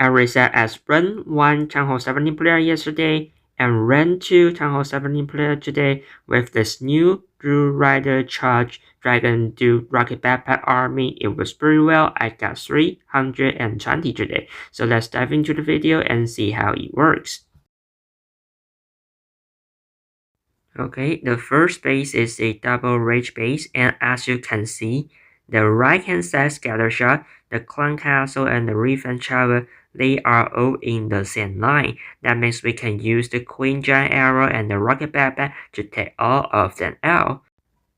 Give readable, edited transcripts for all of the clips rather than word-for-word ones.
I reset as Run 1 Town Hall 17 player yesterday and Run 2 Town Hall 17 player today with this new Blue Rider Charge Dragon Duke Rocket Backpack Army. It was pretty well. I got 320 today. So let's dive into the video and see how it works. Okay, the first base is a double rage base, and as you can see, the right hand side scatter shot, the clan castle, and the revenge tower, they are all in the same line. That means we can use the queen giant arrow and the rocket backpack to take all of them out.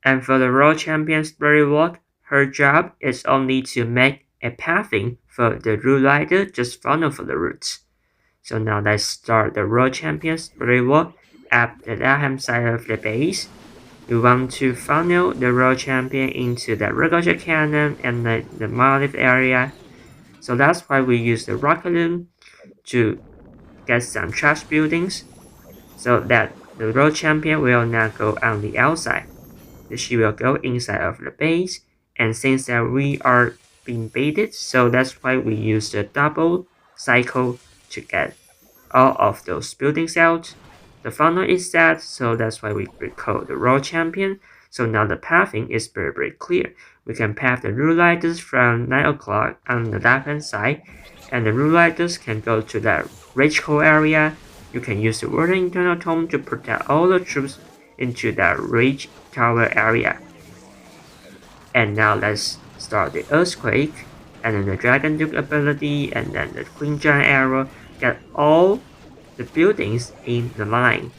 And for the world champion spirit walk, her job is only to make a pathing for the root rider, just follow for the roots. So now let's start the world champion spirit walk. At the left-hand side of the base, we want to funnel the world champion into the ricochet cannon and the monolith area. So that's why we use the rocketloon to get some trash buildings, so that the world champion will not go on the outside. She will go inside of the base, and since that we are being baited, so that's why we use the double cycle to get all of those buildings out. The funnel is set, so that's why we recall the world champion. So now the pathing is very clear. We can path the root riders from 9 o'clock on the left hand side, and the root riders can go to that rage core area. You can use the water internal tome to protect all the troops into that rage tower area. And now let's start the earthquake, and then the dragon duke ability, and then the queen giant arrow. Get all the buildings in the line.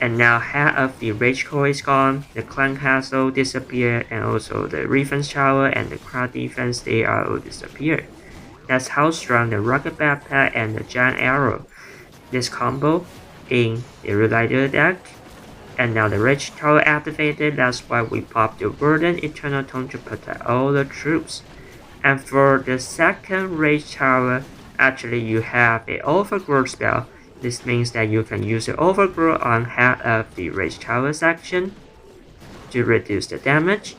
And now half of the rage core is gone, the clan castle disappeared, and also the revenge tower and the crowd defense, they are all disappeared. That's how strong the rocket backpack and the giant arrow. This combo in the Rider deck. And now the rage tower activated, that's why we pop the Verdant Eternal Tome to protect all the troops. And for the second rage tower, actually you have an overgrowth spell. This means that you can use the overgrowth on half of the rage tower section to reduce the damage.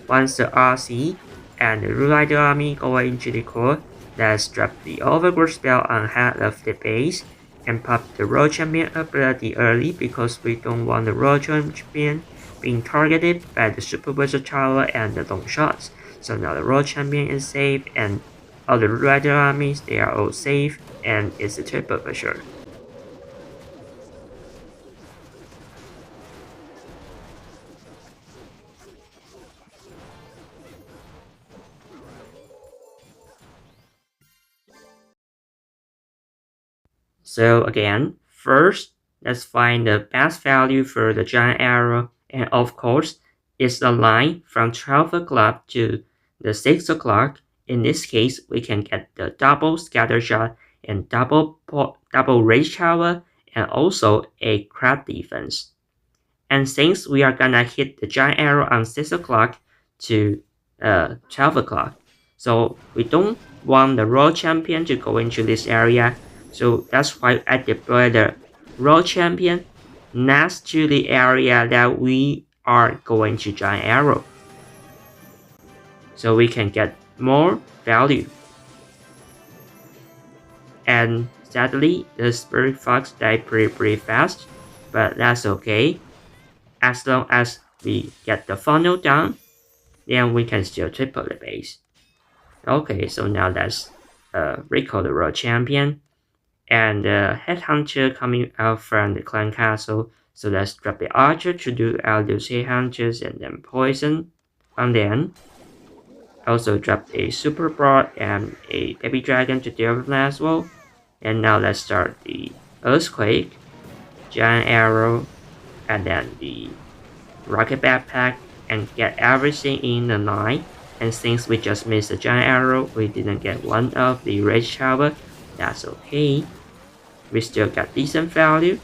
Once the RC and the Rider army go into the core, let's drop the overgrowth spell on half of the base and pop the world champion ability early, because we don't want the world champion being targeted by the supervisor tower and the long shots. So now the world champion is safe, and all the rider armies, they are all safe, and it's a triple for sure. So again, first, let's find the best value for the giant arrow, and of course, it's the line from 12 o'clock to the 6 o'clock. In this case, we can get the double scatter shot and double rage tower, and also a crowd defense. And since we are gonna hit the giant arrow on 6 o'clock to 12 o'clock, so we don't want the world champion to go into this area. So that's why I deploy the world champion next to the area that we are going to giant arrow, so we can get more value. And sadly, the spirit fox died pretty fast, but that's okay. As long as we get the funnel down, then we can still triple the base. Okay, so now let's recall the world champion. And the headhunter coming out from the clan castle. So let's drop the archer to do all those headhunters and then poison on them. Also drop a super broad and a baby dragon to deal with that as well. And now let's start the earthquake, giant arrow, and then the rocket backpack, and get everything in the line. And since we just missed the giant arrow, we didn't get one of the rage tower. That's okay. We still got decent value.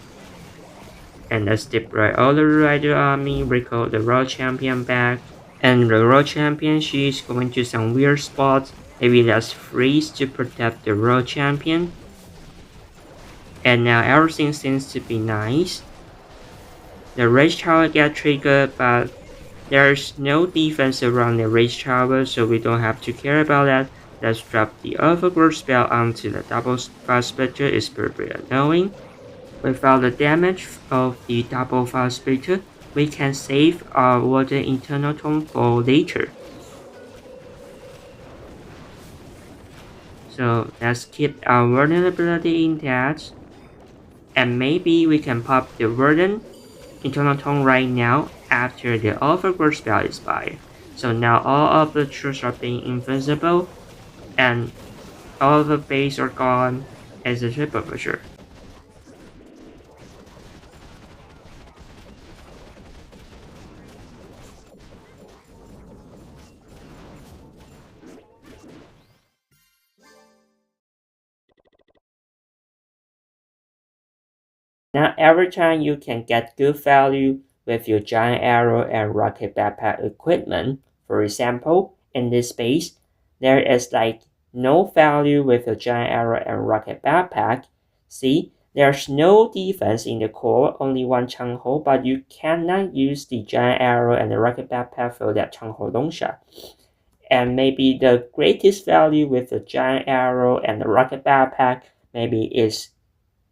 And let's deploy all the rider army, recall the world champion back. And the world champion, she's going to some weird spots. Maybe let's freeze to protect the world champion. And now everything seems to be nice. The rage tower get triggered, but there's no defense around the rage tower, so we don't have to care about that. let's drop the overgrowth spell onto the double fire splitter is pretty annoying. Without the damage of the double fire splitter, we can save our Warden Eternal Tome for later. So let's keep our vulnerability intact. And maybe we can pop the Warden Eternal Tome right now after the overgrowth spell expires. So now all of the troops are being invincible and all of the base are gone as a triple for sure. Now every time you can get good value with your giant arrow and rocket backpack equipment. For example, in this base, there is like no value with your giant arrow and rocket backpack. See, there's no defense in the core, only one chunk hole, but you cannot use the giant arrow and the rocket backpack for that chunk hole long shot. And maybe the greatest value with the giant arrow and the rocket backpack maybe is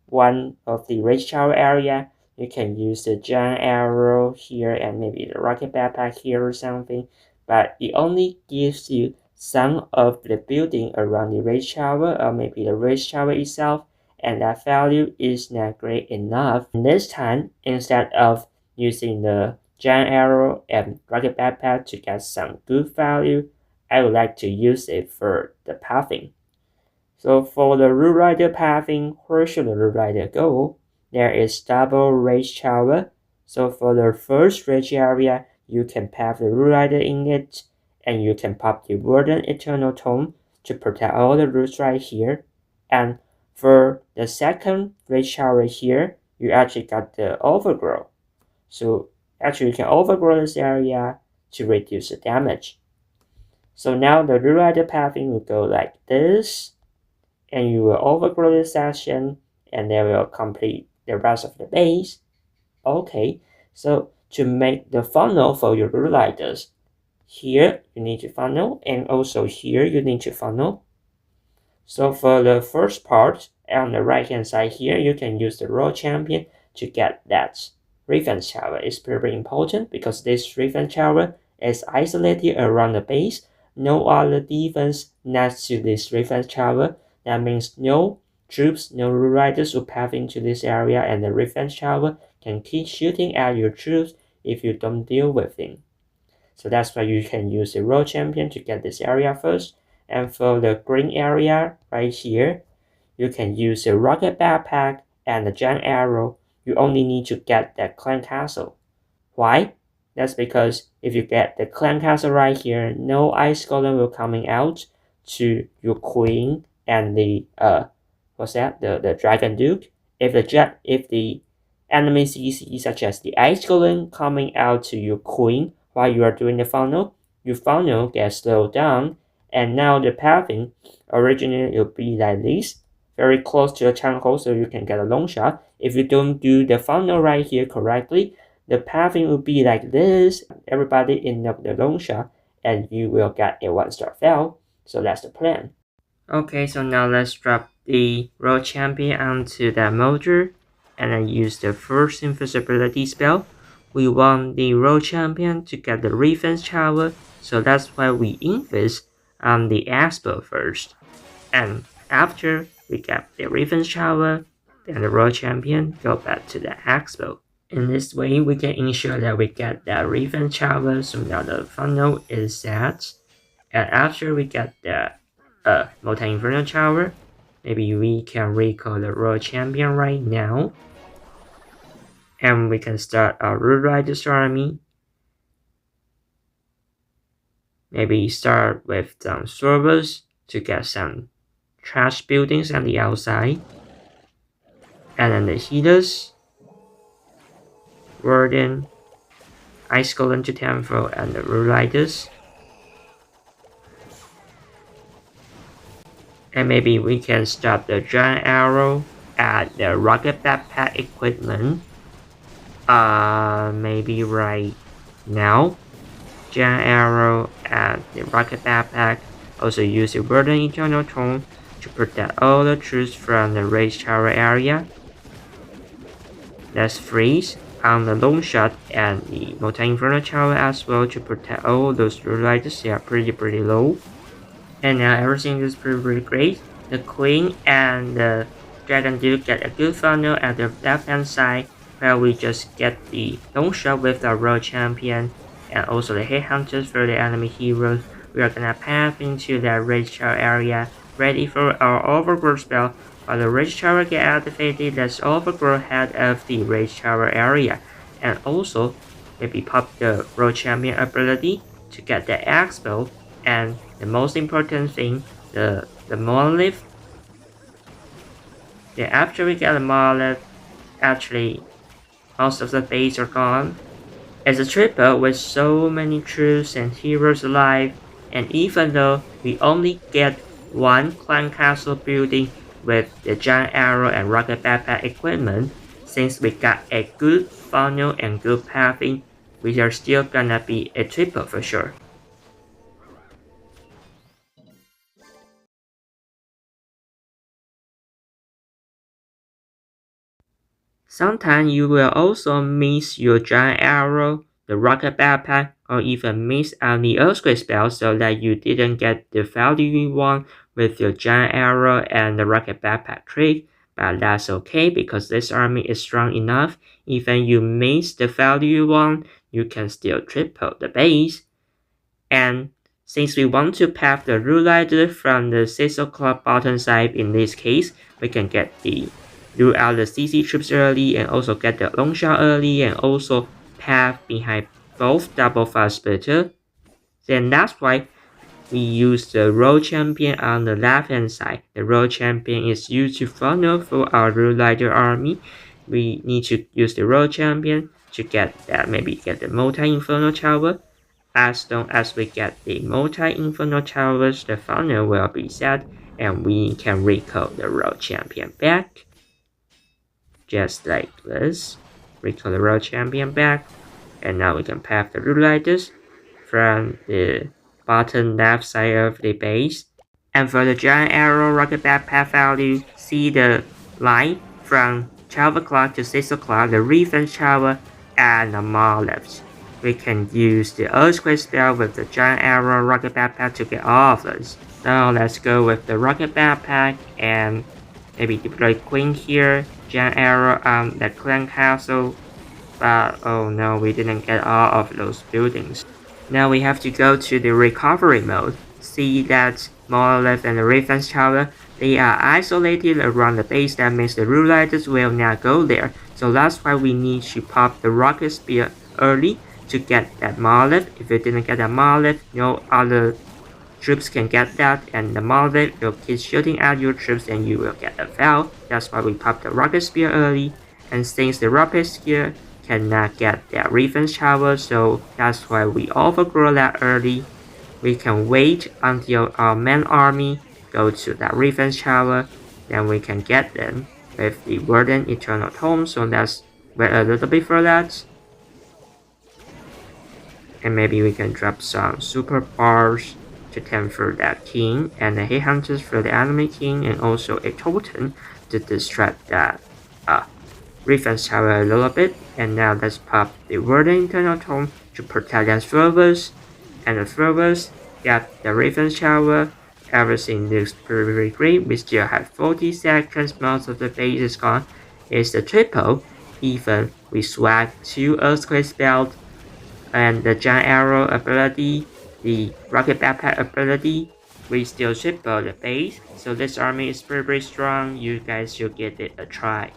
one of the rage tower area. You can use the giant arrow here and maybe the rocket backpack here or something, but it only gives you some of the building around the rage tower or maybe the rage tower itself, and that value is not great enough. And this time, instead of using the giant arrow and rocket backpack to get some good value, I would like to use it for the pathing. So for the Root Rider pathing, where should the Root Rider go? There is double rage tower. So for the first rage area, you can path the Root Rider in it, and you can pop the Warden Eternal Tome to protect all the roots right here. And for the second rage tower here, you actually got the overgrow. So actually you can overgrow this area to reduce the damage. So now the Root Rider pathing will go like this, and you will overgrow this section, and then will complete the rest of the base. Okay, so to make the funnel for your Root Riders, here you need to funnel, and also here you need to funnel. So for the first part, on the right hand side here, you can use the Royal Champion to get that Revenge Tower. It's very important because this Revenge Tower is isolated around the base. No other defense next to this Revenge Tower. That means no troops, no Root Riders will path into this area, and the Revenge Tower can keep shooting at your troops if you don't deal with him. So that's why you can use the Royal Champion to get this area first. And for the green area right here, you can use the Rocket Backpack and the Giant Arrow. You only need to get that Clan Castle. Why? That's because if you get the Clan Castle right here, no Ice Golem will coming out to your Queen and the the Dragon Duke. If the enemy CC such as the Ice Golem coming out to your Queen while you are doing the funnel, your funnel gets slowed down, and now the pathing originally it will be like this, very close to the chunk hole so you can get a long shot. If you don't do the funnel right here correctly, the pathing will be like this. Everybody end up the long shot, and you will get a 1-star fail. So that's the plan. Okay, so now let's drop the Royal Champion onto that molder, and then use the first invisibility spell. We want the Royal Champion to get the Revenge Tower, so that's why we invest on the Expo first. And after we get the Revenge Tower, then the Royal Champion go back to the Expo. In this way, we can ensure that we get that Revenge Tower, so now the funnel is set. And after we get the Multi-Inferno Tower, maybe we can recall the Royal Champion right now. And we can start our Root Riders army. Maybe start with some servers to get some trash buildings on the outside. And then the healers, Warden, Ice Golem to Temple, and the Root Riders. And maybe we can start the Giant Arrow at the Rocket Backpack equipment. Maybe right now. Giant Arrow at the Rocket Backpack Also use the Verdant Eternal Tome to protect all the troops from the Rage Tower area. Let's freeze on the long shot and the Molten Inferno Tower as well to protect all those Rulers. They are pretty low. And now everything is pretty great. The Queen and the Dragon Duke get a good funnel at the left hand side, where we just get the long shot with our Royal Champion and also the Headhunters for the enemy heroes. We are gonna path into that Rage Tower area, ready for our Overgrowth spell. While the Rage Tower get activated, let's Overgrow head of the Rage Tower area, and also maybe pop the Royal Champion ability to get the Expo, and the most important thing, the monolith. Then after we get the monolith, actually most of the base are gone. It's a triple with so many troops and heroes alive, and even though we only get one clan castle building with the giant arrow and rocket backpack equipment, since we got a good funnel and good pathing, we are still gonna be a triple for sure. Sometimes you will also miss your giant arrow, the rocket backpack, or even miss on the earthquake spell so that you didn't get the value you want with your giant arrow and the rocket backpack trick. But that's okay because this army is strong enough. Even you miss the value you want, you can still triple the base. And since we want to path the Ruler from the 6 o'clock bottom side in this case, we can get the lure out the CC troops early and also get the long shot early and also path behind both double fast splitter. Then that's why we use the Royal Champion on the left hand side. The Royal Champion is used to funnel for our Ruler army. We need to use the Royal Champion to get that, maybe get the multi-inferno tower. As long as we get the multi-inferno towers, the funnel will be set and we can recall the Royal Champion back. Just like this. Recall the Royal Champion back. And now we can path the Rootlighters from the bottom left side of the base. And for the giant arrow rocket backpack value, see the line from 12 o'clock to 6 o'clock, the refense tower, and the monoliths. We can use the earthquake spell with the giant arrow rocket backpack to get all of those. Now let's go with the rocket backpack and maybe deploy Queen here, giant arrow on the clan castle. But oh no, we didn't get all of those buildings. Now we have to go to the recovery mode. See that monolith and the refense tower, they are isolated around the base. That means the Rootlighters will not go there. So that's why we need to pop the rocket spear early to get that monolith. If you didn't get that monolith, no other troops can get that, and the monolith will keep shooting at your troops and you will get a foul. That's why we pop the rocket spear early. And since the rocket spear cannot get that refense tower, so that's why we overgrow that early. We can wait until our main army go to that refense tower, then we can get them with the Verdant Eternal Tome, so let's wait a little bit for that. And maybe we can drop some super bars to temper that king, and the headhunters for the enemy king, and also a totem to distract that refense tower a little bit. And now let's pop the Verdant Eternal Tome to protect that throwers, and the throwers get the refense tower. Everything looks pretty great. We still have 40 seconds, most of the base is gone. It's the triple, even we swag 2 earthquake spells and the giant arrow ability, the rocket backpack ability, we still triple the base. So this army is very strong. You guys should give it a try.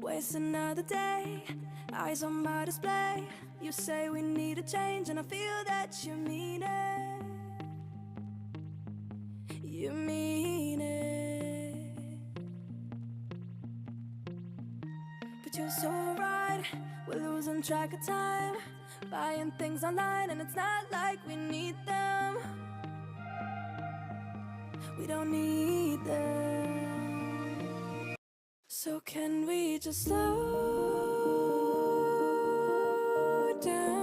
Waste another day, eyes on my display. You say we need a change, and I feel that you mean it. You mean it. But you're so right, we're losing track of time, buying things online, and it's not like we need them. We don't need them. So can we just slow down?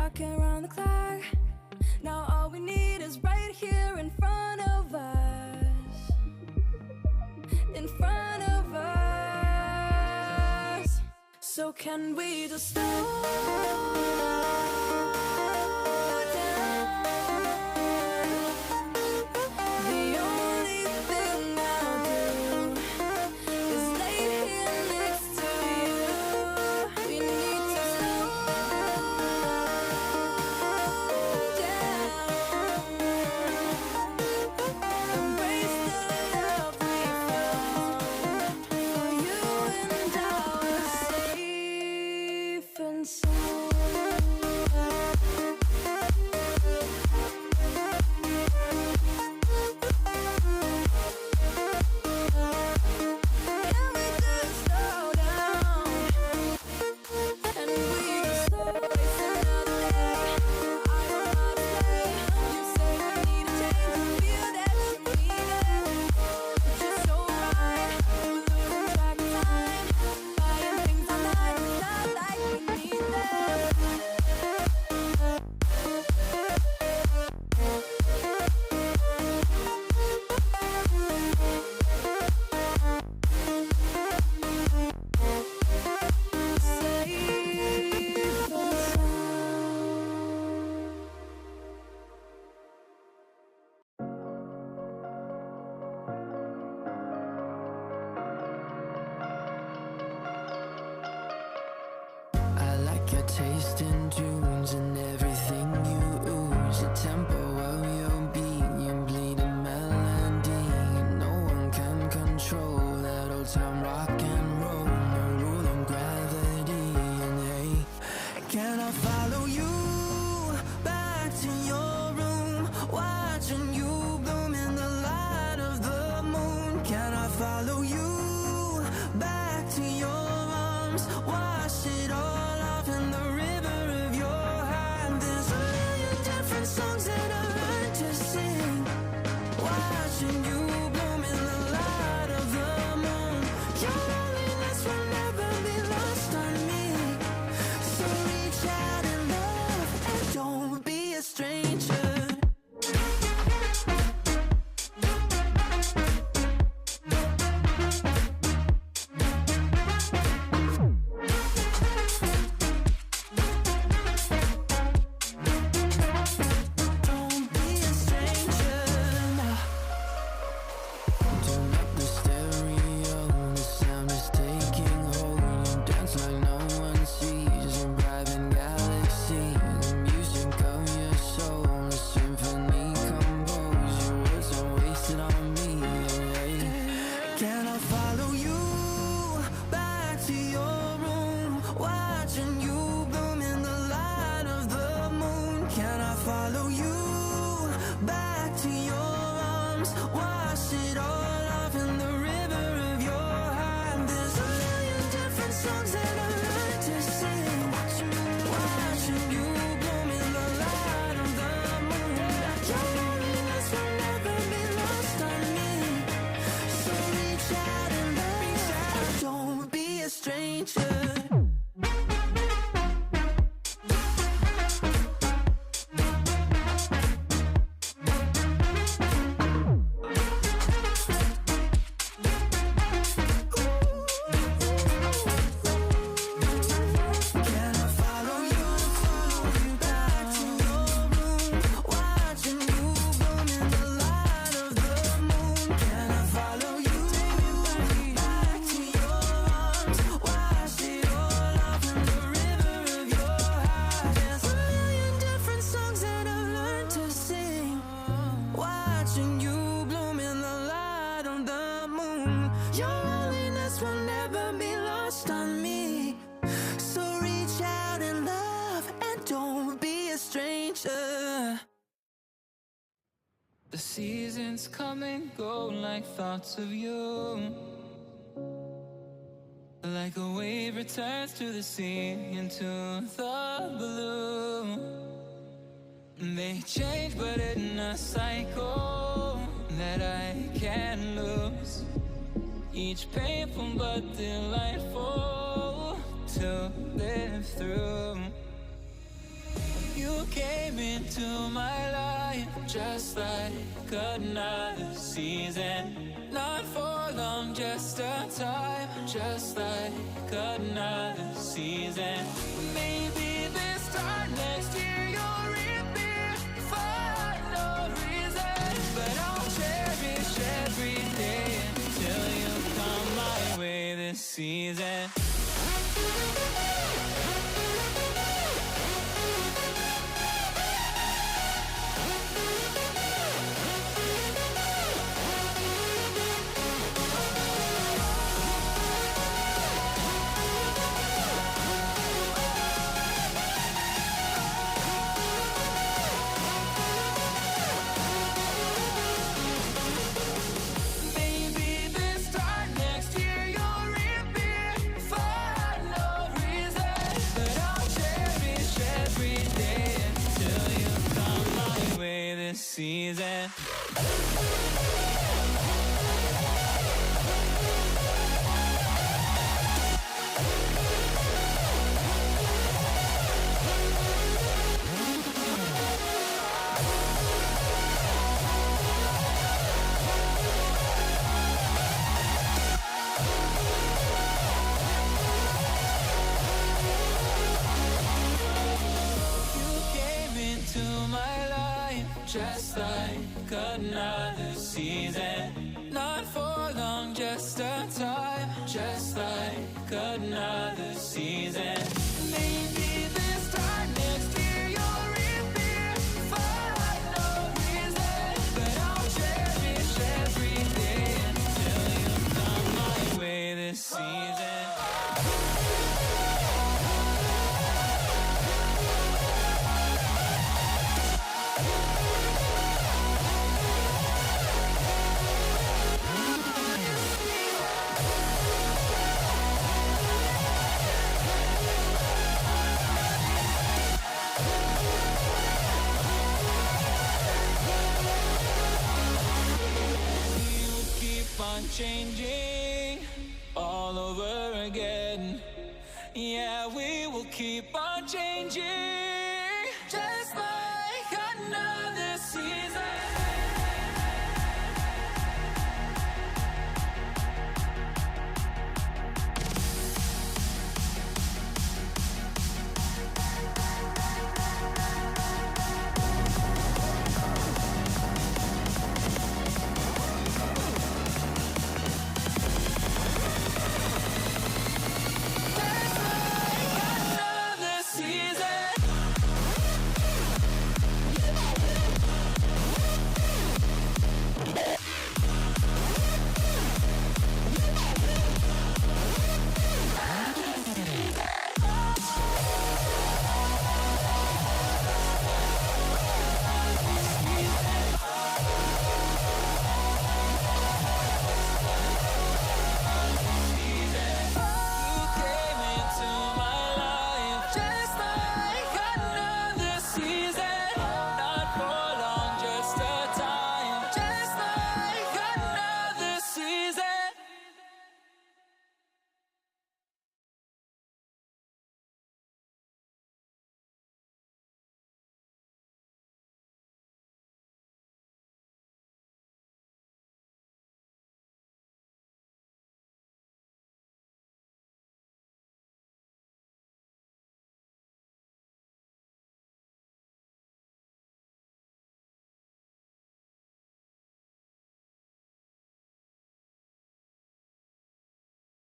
rocking around the clock. Now all we need is right here in front of us. In front of us. So can we just slow down? The only thing I'll do is lay here next to you. We need to slow down. Embrace the love we found. For you and I are safe and sound. Can we just slow down? And we just slow waste another day. I don't know how to play. You say you need a change, you feel that you need it. But you're so right, we're losing track of time. Buying things online, it's not like we need them. Safe and sound. I like your taste in tunes and everything you ooze. The tempo of your beat, you bleed a melody. No one can control that old time rock and roll. No rule of gravity. And hey, can I follow you back to your room, watching you bloom in the light of the moon? Can I follow you back to your arms, wash it all off in the river of your heart? There's a million different songs that I learned to sing, watching you bloom in the light of the moon. Your loneliness will never be lost on me. So reach out and love, and don't be a stranger. Don't be a stranger. Turn up the stereo, the sound is taking hold. You dance like no one sees, a private galaxy. The music of your soul, a symphony composed. Your words are wasted on me. Can I follow you back to your room, watching you bloom in the light of the moon? Can I follow you back to your arms, wash it all off in the river of your heart? There's a million different songs that I learned to sing, watching you bloom in the light of the moon. Your loneliness will never be lost on me. So reach out and love, don't be a stranger. Can I follow you back to your room, watching you bloom in the light of the moon? Can I follow you back to your arms, wash it all off in the river of your heart? There's a million different songs that I've learned to sing, watching you bloom in the light of the moon. Your loneliness will never be lost on me. So reach out and love, and don't be a stranger. The seasons come and go like thoughts of you. Like a wave returns to the sea, into the blue. They change, but in a cycle that I can't lose. Each painful but delightful to live through. You came into my life just like another season. Not for long, just a time, just like another season. Maybe this time next year you'll reappear for no reason. But I'll cherish every day until you come my way this season. Season. Just like another season. Not for long, just a time. Just like another season. Maybe this time next year you'll reappear for no reason. But I'll cherish every day until you come my way this season. Changing all over again. Yeah, we will keep on changing.